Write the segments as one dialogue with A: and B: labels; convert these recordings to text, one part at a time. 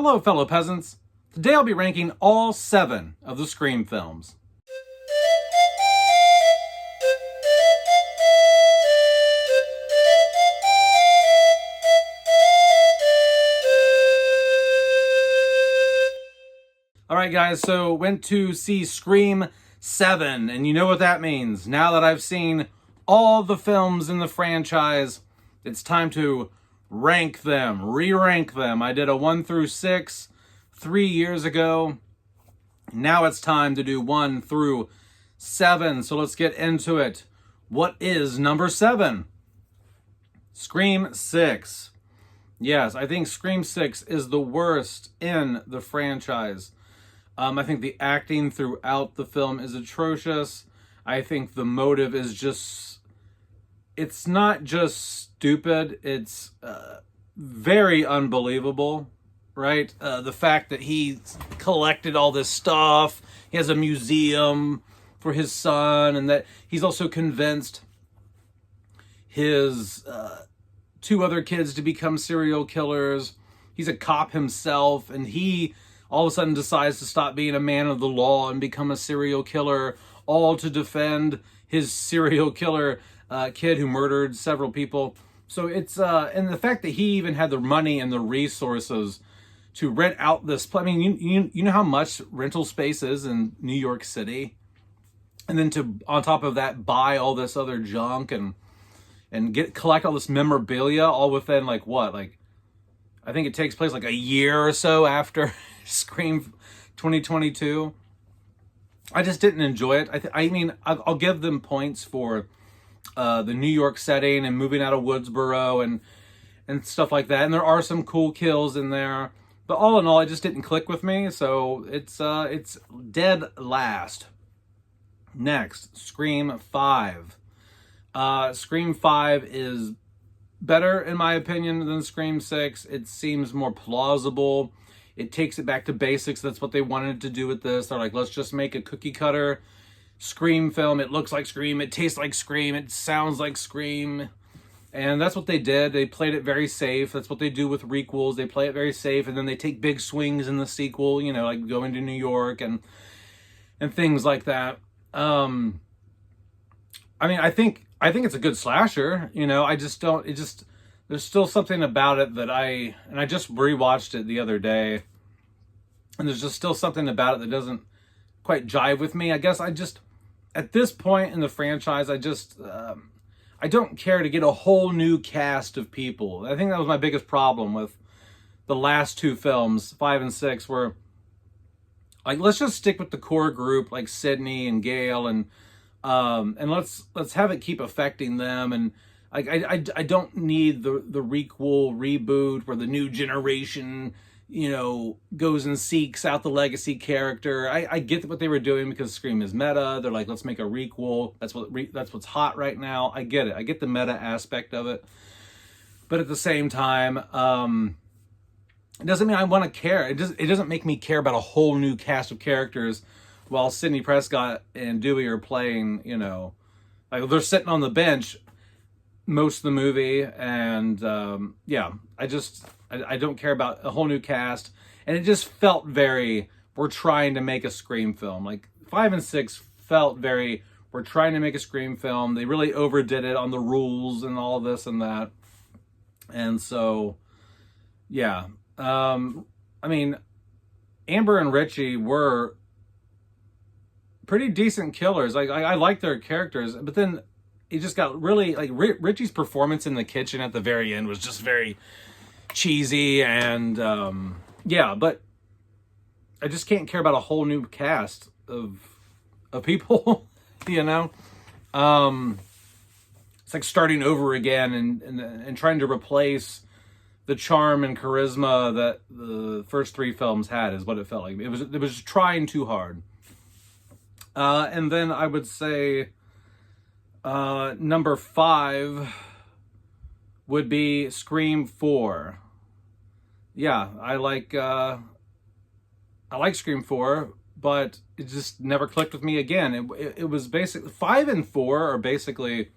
A: Hello, fellow peasants. Today I'll be ranking all 7 of the Scream films. Alright guys, so went to see Scream 7, and you know what that means. Now that I've seen all the films in the franchise, it's time to rank them, re-rank them. I did a 1 through 6 3 years ago. Now it's time to do 1 through 7, so let's get into it. What is number 7? Scream 6. Yes, I think Scream 6 is the worst in the franchise. I think the acting throughout the film is atrocious. I think the motive is just... it's not just stupid, it's very unbelievable, right? The fact that he collected all this stuff, he has a museum for his son, and that he's also convinced his 2 other kids to become serial killers. He's a cop himself, and he all of a sudden decides to stop being a man of the law and become a serial killer, all to defend his serial killer kid who murdered several people. So it's, and the fact that he even had the money and the resources to rent out this, I mean, you know how much rental space is in New York City? And then to, on top of that, buy all this other junk and collect all this memorabilia all within like what? Like, I think it takes place like a year or so after Scream 2022. I just didn't enjoy it. I mean, I'll give them points for the New York setting and moving out of Woodsboro and stuff like that. And there are some cool kills in there, but all in all, it just didn't click with me. So it's dead last. Next, Scream 5. Scream 5 is better, in my opinion, than Scream 6. It seems more plausible. It takes it back to basics. That's what they wanted to do with this. They're like, let's just make a cookie cutter Scream film. It looks like Scream. It tastes like Scream. It sounds like Scream. And that's what they did. They played it very safe. That's what they do with requels. They play it very safe, and then they take big swings in the sequel, you know, like going to New York and things like that. I mean, I think it's a good slasher, you know. I just don't, there's still something about it that I just rewatched it the other day, and there's just still something about it that doesn't quite jive with me. I guess at this point in the franchise, I don't care to get a whole new cast of people. I think that was my biggest problem with the last 2 films, 5 and 6, where like, let's just stick with the core group, like Sidney and Gale, and let's have it keep affecting them. And I don't need the requel reboot where the new generation, you know, goes and seeks out the legacy character. I get what they were doing because Scream is meta. They're like, let's make a requel. That's what's hot right now. I get it. I get the meta aspect of it. But at the same time, it doesn't mean I want to care. It doesn't make me care about a whole new cast of characters while Sidney Prescott and Dewey are playing, you know, like they're sitting on the bench most of the movie. And yeah, I don't care about a whole new cast. And it just felt very, we're trying to make a Scream film. Like 5 and 6 felt very, we're trying to make a Scream film. They really overdid it on the rules and all this and that. And so, yeah. I mean, Amber and Richie were pretty decent killers. Like, I like their characters, but then it just got really, like, Richie's performance in the kitchen at the very end was just very cheesy, and yeah, but I just can't care about a whole new cast of people, you know. It's like starting over again and trying to replace the charm and charisma that the first 3 films had, is what it felt like. It was trying too hard. And then I would say number 5 would be Scream 4. Yeah, I like Scream 4, but it just never clicked with me again. It was basically 5 and 4 are basically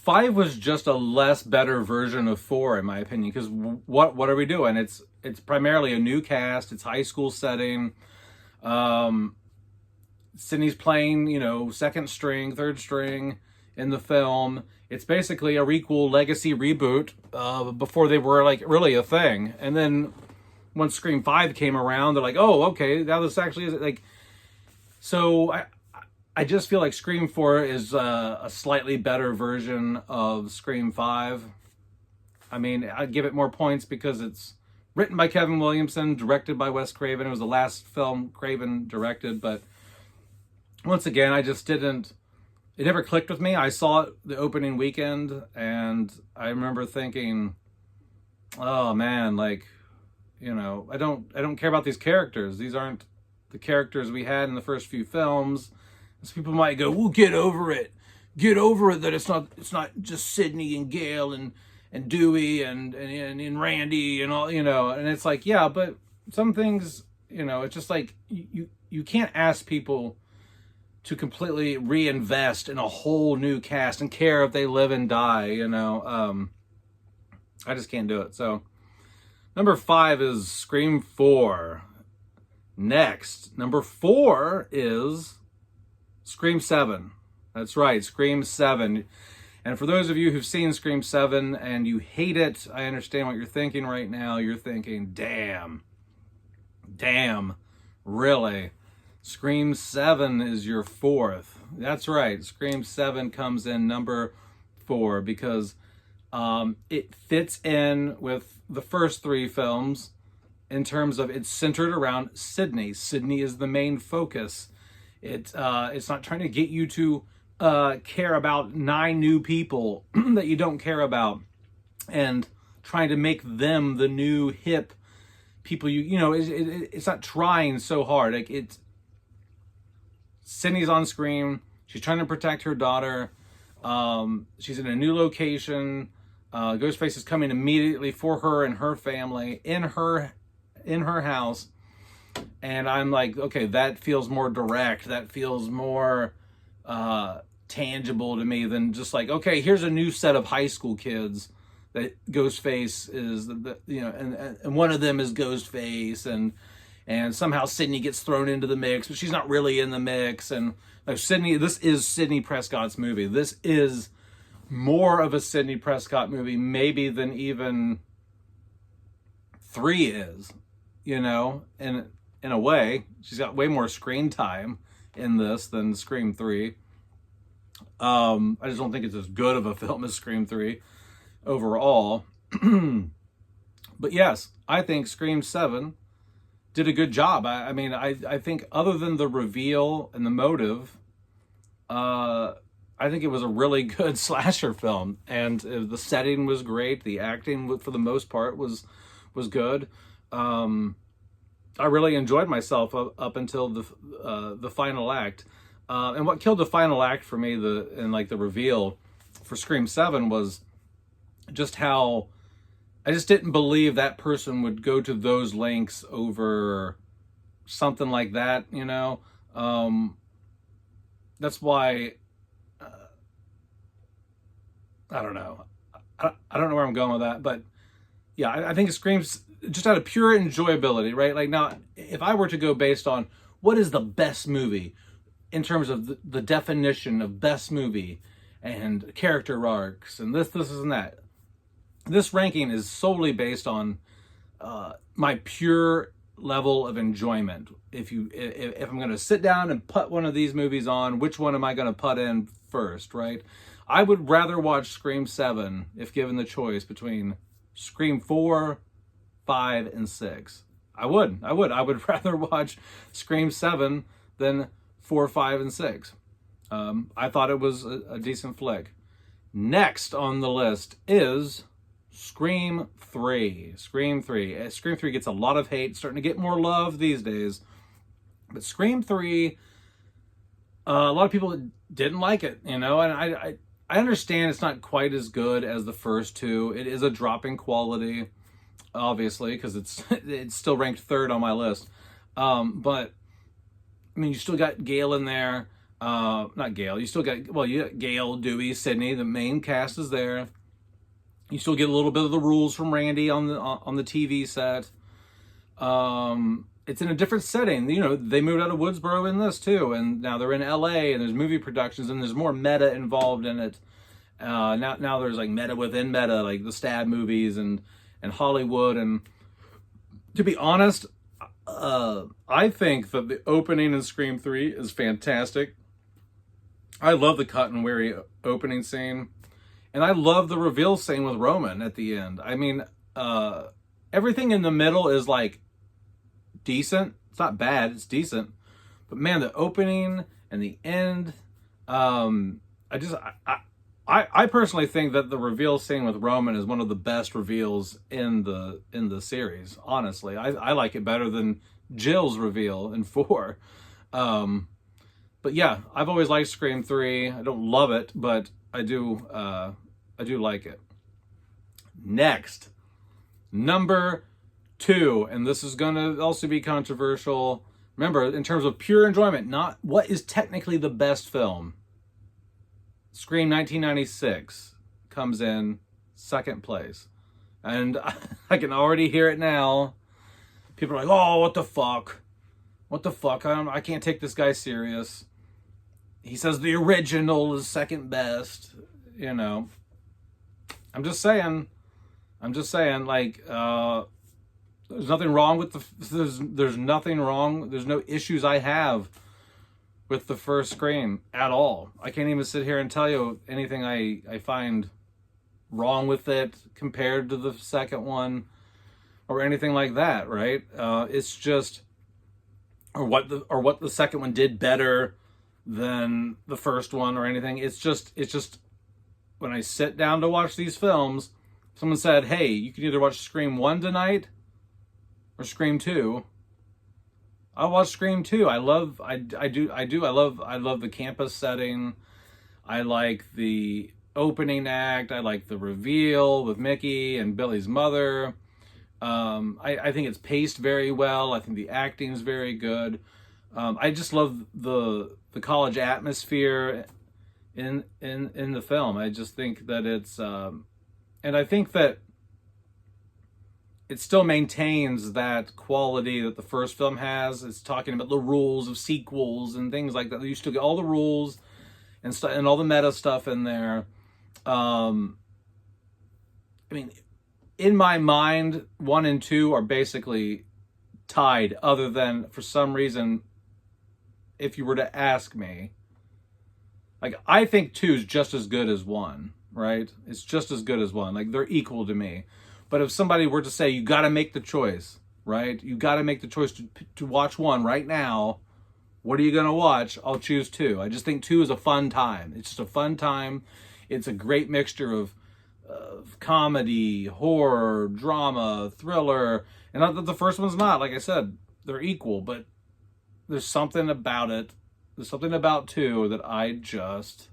A: 5 was just a less better version of 4, in my opinion. Because what are we doing? It's primarily a new cast. It's high school setting. Sydney's playing, second string, third string in the film. It's basically a requel legacy reboot before they were like really a thing. And then once Scream 5 came around, they're like, oh, okay, now this actually is like. So I just feel like Scream 4 is a slightly better version of Scream 5. I mean, I'd give it more points because it's written by Kevin Williamson, directed by Wes Craven. It was the last film Craven directed, but once again, it never clicked with me. I saw it the opening weekend, and I remember thinking, oh man, like, I don't care about these characters. These aren't the characters we had in the first few films. So people might go, well, get over it. Get over it that it's not just Sydney and Gale and Dewey and Randy and all, and it's like, yeah, but some things, it's just like you can't ask people to completely reinvest in a whole new cast and care if they live and die, I just can't do it. So number 5 is Scream 4. Next, number 4 is Scream 7. That's right, Scream 7. And for those of you who've seen Scream 7 and you hate it, I understand what you're thinking right now. You're thinking, damn, really? Scream 7 is your 4th. That's right. Scream 7 comes in number 4 because it fits in with the first 3 films in terms of it's centered around Sydney. Sydney is the main focus. It's not trying to get you to care about 9 new people that you don't care about and trying to make them the new hip people. It's not trying so hard. Like Sydney's on screen. She's trying to protect her daughter. She's in a new location. Ghostface is coming immediately for her and her family in her house. And I'm like, okay, that feels more direct. That feels more tangible to me than just like, okay, here's a new set of high school kids that Ghostface is, and one of them is Ghostface, and somehow Sydney gets thrown into the mix, but she's not really in the mix. And like this is Sidney Prescott's movie. This is more of a Sidney Prescott movie, maybe than even 3 is, in a way. She's got way more screen time in this than Scream 3. I just don't think it's as good of a film as Scream 3 overall. But yes, I think Scream 7 did a good job. I think other than the reveal and the motive, I think it was a really good slasher film. And the setting was great. The acting, for the most part, was good. I really enjoyed myself up until the final act. And what killed the final act for me, the reveal for Scream 7 was just how I just didn't believe that person would go to those lengths over something like that, That's why, I don't know. I don't know where I'm going with that, but yeah, I think it screams just out of pure enjoyability, right? Like now, if I were to go based on what is the best movie in terms of the definition of best movie and character arcs and this and that, this ranking is solely based on my pure level of enjoyment. If I'm going to sit down and put one of these movies on, which one am I going to put in first, right? I would rather watch Scream 7 if given the choice between Scream 4, 5, and 6. I would rather watch Scream 7 than 4, 5, and 6. I thought it was a decent flick. Next on the list is Scream 3. Scream 3. Scream 3 gets a lot of hate, starting to get more love these days. But Scream 3, a lot of people didn't like it, and I understand it's not quite as good as the first 2. It is a drop in quality, obviously, because it's still ranked 3rd on my list. But I mean, you still got Gale in there. Not Gale. You still got, well, you got Gale, Dewey, Sydney. The main cast is there. You still get a little bit of the rules from Randy on the TV set. It's in a different setting. You know, they moved out of Woodsboro in this too, and now they're in LA, and there's movie productions, and there's more meta involved in it. Now there's like meta within meta, like the Stab movies and Hollywood. And to be honest, I think that the opening in Scream 3 is fantastic. I love the cut and weary opening scene. And I love the reveal scene with Roman at the end. I mean, everything in the middle is like decent. It's not bad, it's decent. But man, the opening and the end, I personally think that the reveal scene with Roman is one of the best reveals in the series. Honestly, I like it better than Jill's reveal in 4. But yeah, I've always liked Scream 3. I don't love it, but I do like it. Next, number 2, and this is going to also be controversial. Remember, in terms of pure enjoyment, not what is technically the best film. Scream 1996 comes in second place. And I can already hear it now. People are like, oh, what the fuck? What the fuck? I can't take this guy serious. He says the original is second best. You know. I'm just saying, like, there's nothing wrong with there's nothing wrong. There's no issues I have with the first Scream at all. I can't even sit here and tell you anything I find wrong with it compared to the second one or anything like that, right? It's just, or what the second one did better than the first one or anything. It's just when I sit down to watch these films, someone said, hey, you can either watch Scream 1 tonight or Scream 2. I watch Scream 2. I love the campus setting. I like the opening act. I like the reveal with Mickey and Billy's mother. I think it's paced very well. I think the acting's very good. I just love the college atmosphere in the film. I just think that it's and I think that it still maintains that quality that the first film has. It's talking about the rules of sequels and things like that. You still get all the rules and stuff and all the meta stuff in there. I mean, in my mind, 1 and 2 are basically tied, other than for some reason, if you were to ask me, like, I think 2 is just as good as 1, right? It's just as good as 1. Like, they're equal to me. But if somebody were to say, you got to make the choice, right? You got to make the choice to watch 1 right now. What are you going to watch? I'll choose 2. I just think 2 is a fun time. It's just a fun time. It's a great mixture of comedy, horror, drama, thriller. And not that the first one's not. Like I said, they're equal. But there's something about it. There's something about 2 that I just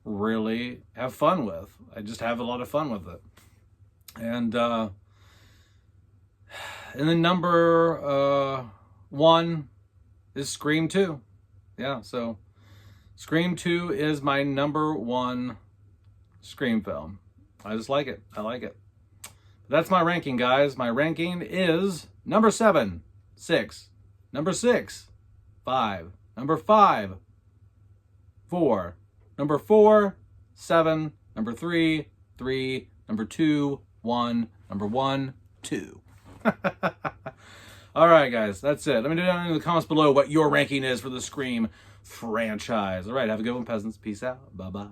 A: really have fun with. I just have a lot of fun with it. And then number 1 is Scream 2. Yeah, so Scream 2 is my number 1 Scream film. I just like it. I like it. That's my ranking, guys. My ranking is number 7, 6, number 6, 5, number 5, 4, number 4, 7, number 3, 3, number 2, 1, number 1, 2. All right, guys, that's it. Let me know down in the comments below what your ranking is for the Scream franchise. All right, have a good one, peasants. Peace out. Bye-bye.